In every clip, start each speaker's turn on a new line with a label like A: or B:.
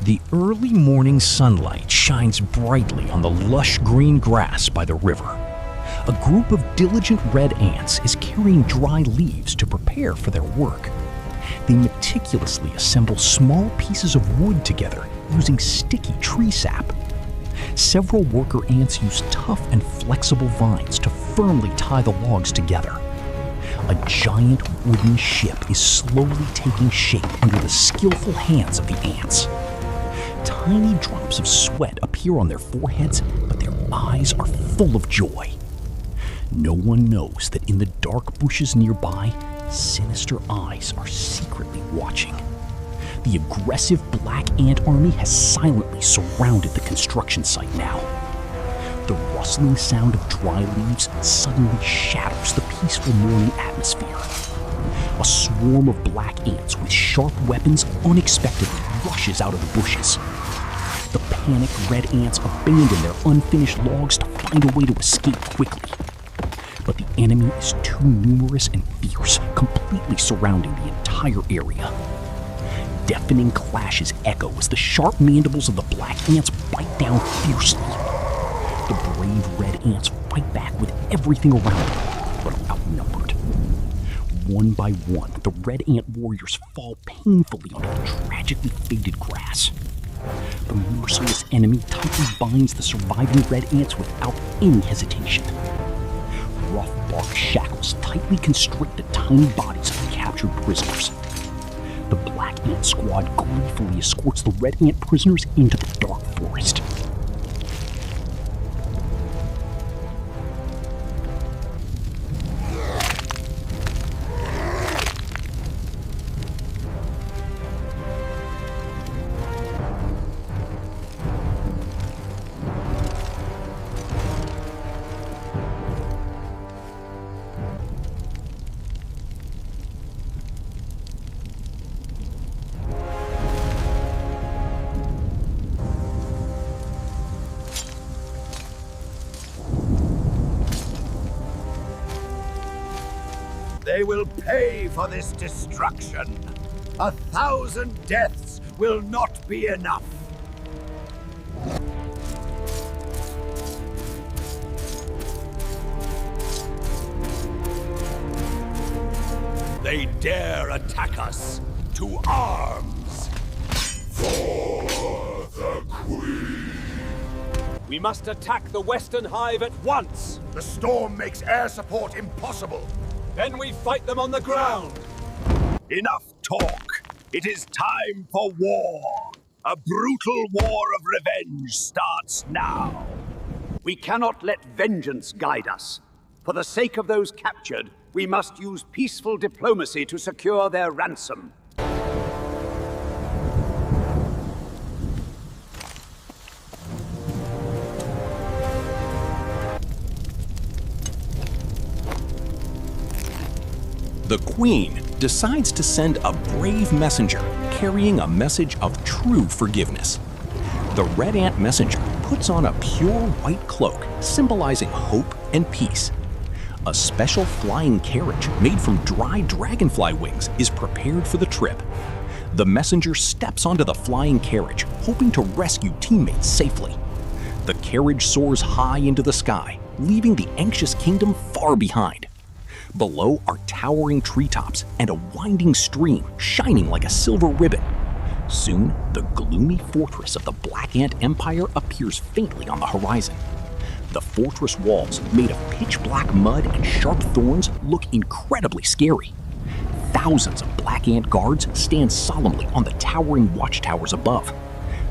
A: The early morning sunlight shines brightly on the lush green grass by the river. A group of diligent red ants is carrying dry leaves to prepare for their work. They meticulously assemble small pieces of wood together using sticky tree sap. Several worker ants use tough and flexible vines to firmly tie the logs together. A giant wooden ship is slowly taking shape under the skillful hands of the ants. Tiny drops of sweat appear on their foreheads, but their eyes are full of joy. No one knows that in the dark bushes nearby, sinister eyes are secretly watching. The aggressive black ant army has silently surrounded the construction site now. The rustling sound of dry leaves suddenly shatters the peaceful morning atmosphere. A swarm of black ants with sharp weapons unexpectedly rushes out of the bushes. The panicked red ants abandon their unfinished logs to find a way to escape quickly. But the enemy is too numerous and fierce, completely surrounding the entire area. Deafening clashes echo as the sharp mandibles of the black ants bite down fiercely. The brave red ants fight back with everything around them, but are outnumbered. One by one, the red ant warriors fall painfully onto the tragically faded grass. The merciless enemy tightly binds the surviving red ants without any hesitation. Rough bark shackles tightly constrict the tiny bodies of the captured prisoners. The black ant squad gleefully escorts the red ant prisoners into the dark forest.
B: They will pay for this destruction. 1,000 deaths will not be enough. They dare attack us. To arms! For the Queen!
C: We must attack the Western Hive at once!
B: The storm makes air support impossible.
C: Then we fight them on the ground!
B: Enough talk. It is time for war. A brutal war of revenge starts now.
D: We cannot let vengeance guide us. For the sake of those captured, we must use peaceful diplomacy to secure their ransom.
A: The Queen decides to send a brave messenger carrying a message of true forgiveness. The red ant messenger puts on a pure white cloak symbolizing hope and peace. A special flying carriage made from dry dragonfly wings is prepared for the trip. The messenger steps onto the flying carriage, hoping to rescue teammates safely. The carriage soars high into the sky, leaving the anxious kingdom far behind. Below are towering treetops and a winding stream shining like a silver ribbon. Soon, the gloomy fortress of the Black Ant Empire appears faintly on the horizon. The fortress walls, made of pitch-black mud and sharp thorns, look incredibly scary. Thousands of Black Ant guards stand solemnly on the towering watchtowers above.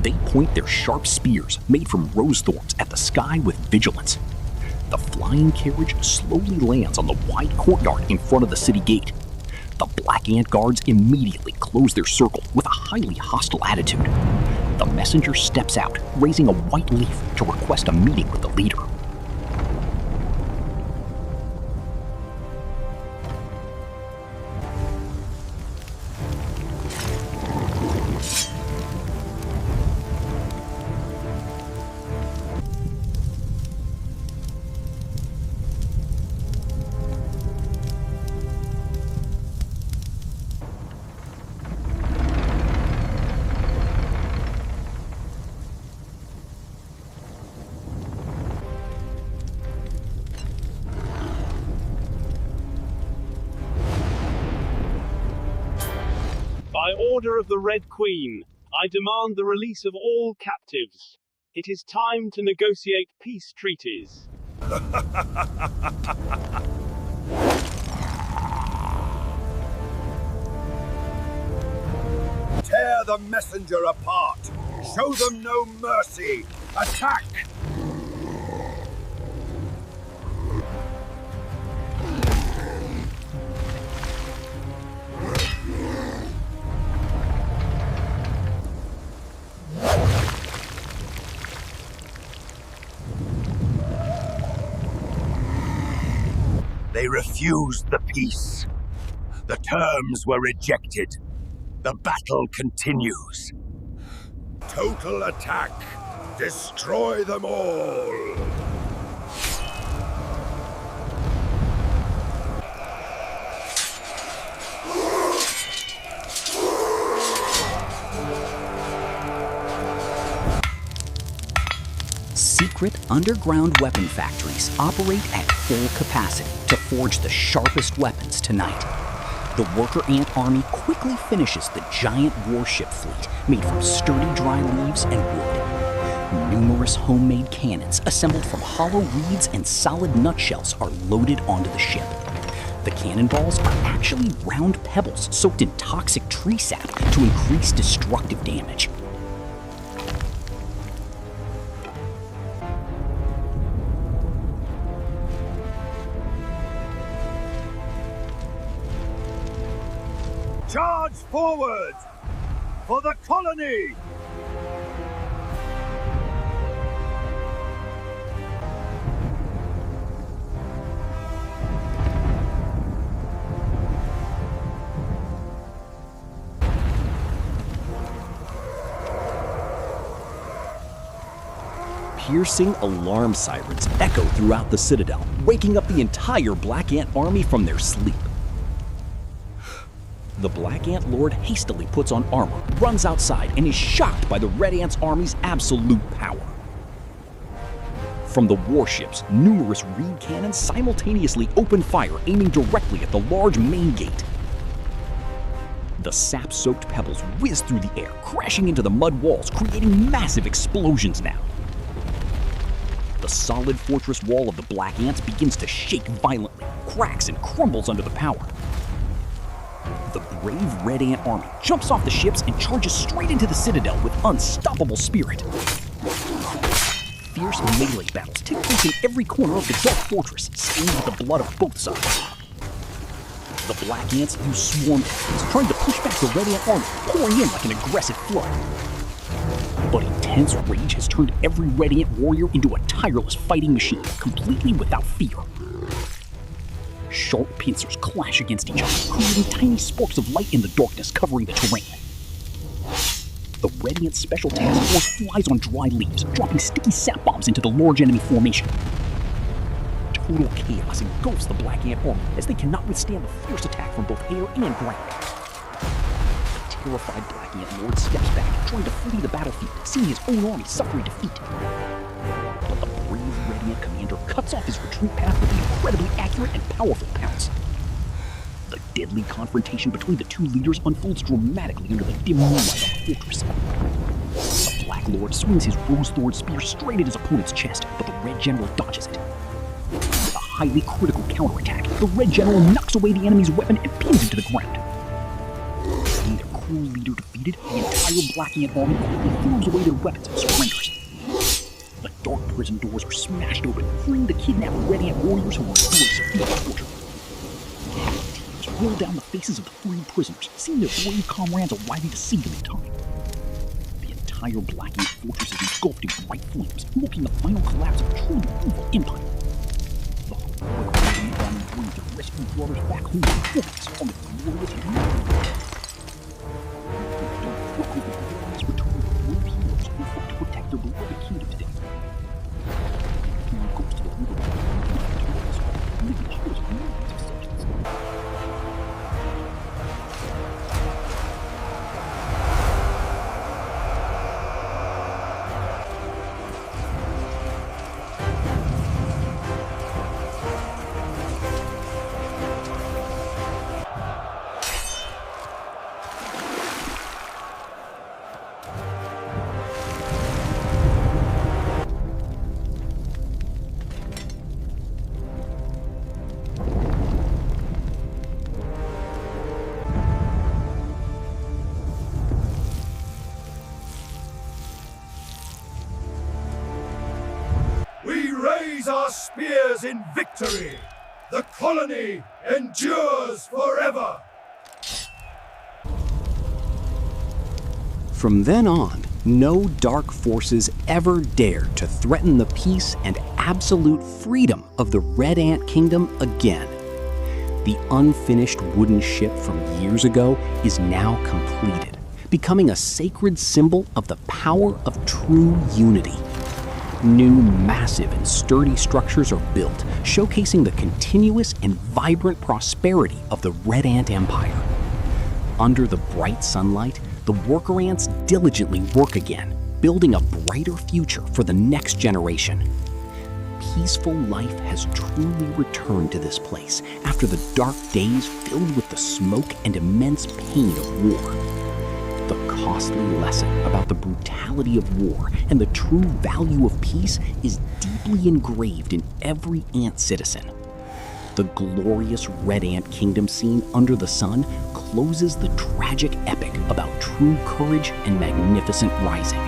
A: They point their sharp spears, made from rose thorns, at the sky with vigilance. The flying carriage slowly lands on the wide courtyard in front of the city gate. The Black Ant guards immediately close their circle with a highly hostile attitude. The messenger steps out, raising a white leaf to request a meeting with the leader.
E: order of the Red Queen, I demand the release of all captives. It is time to negotiate peace treaties.
B: Tear the messenger apart! Show them no mercy! Attack! They refused the peace. The terms were rejected. The battle continues. Total attack! Destroy them all!
A: Secret underground weapon factories operate at full capacity to forge the sharpest weapons tonight. The worker ant army quickly finishes the giant warship fleet made from sturdy dry leaves and wood. Numerous homemade cannons assembled from hollow reeds and solid nutshells are loaded onto the ship. The cannonballs are actually round pebbles soaked in toxic tree sap to increase destructive damage.
B: Charge forward! For the colony!
A: Piercing alarm sirens echo throughout the Citadel, waking up the entire Black Ant army from their sleep. The Black Ant Lord hastily puts on armor, runs outside, and is shocked by the Red Ant's army's absolute power. From the warships, numerous reed cannons simultaneously open fire, aiming directly at the large main gate. The sap-soaked pebbles whiz through the air, crashing into the mud walls, creating massive explosions now. The solid fortress wall of the Black Ants begins to shake violently, cracks and crumbles under the power. The brave Red Ant army jumps off the ships and charges straight into the Citadel with unstoppable spirit. Fierce melee battles take place in every corner of the dark fortress, stained with the blood of both sides. The Black Ants use swarm tactics, trying to push back the Red Ant army, pouring in like an aggressive flood. But intense rage has turned every Red Ant warrior into a tireless fighting machine, completely without fear. Sharp pincers clash against each other, creating tiny sparks of light in the darkness covering the terrain. The Red Ant Special Task Force flies on dry leaves, dropping sticky sap bombs into the large enemy formation. Total chaos engulfs the Black Ant army as they cannot withstand the fierce attack from both air and ground. The terrified Black Ant Lord steps back, trying to flee the battlefield, seeing his own army suffering defeat. But the brave Red Ant commander cuts off his retreat path with an incredibly accurate and powerful pounce. The deadly confrontation between the two leaders unfolds dramatically under the dim moonlight of the fortress. The Black Lord swings his rose-thorn spear straight at his opponent's chest, but the Red General dodges it. With a highly critical counterattack, the Red General knocks away the enemy's weapon and pins him to the ground. Seeing their cruel leader defeated, the entire Black Ant army quickly throws away their weapons and surrenders. The dark prison doors are smashed open, freeing the kidnapped Red Ant warriors who were enduring severe torture. Tears roll down the faces of the freed prisoners, seeing their brave comrades arriving to save them in time. The entire Black Ant fortress is engulfed in bright flames, marking the final collapse of a truly evil empire. The heroic Red Ant army brings their rescued brothers back home to focus on the glorious union. Return brave heroes who fought to protect their beloved kingdom today. Goes to the river, living heroes of millions of subjects.
B: spears in victory. The colony endures forever.
A: From then on, no dark forces ever dared to threaten the peace and absolute freedom of the Red Ant Kingdom again. The unfinished wooden ship from years ago is now completed, becoming a sacred symbol of the power of true unity. New, massive, and sturdy structures are built, showcasing the continuous and vibrant prosperity of the Red Ant Empire. Under the bright sunlight, the worker ants diligently work again, building a brighter future for the next generation. Peaceful life has truly returned to this place after the dark days filled with the smoke and immense pain of war. The costly lesson about the brutality of war and the true value of peace is deeply engraved in every ant citizen. The glorious Red Ant Kingdom scene under the sun closes the tragic epic about true courage and magnificent rising.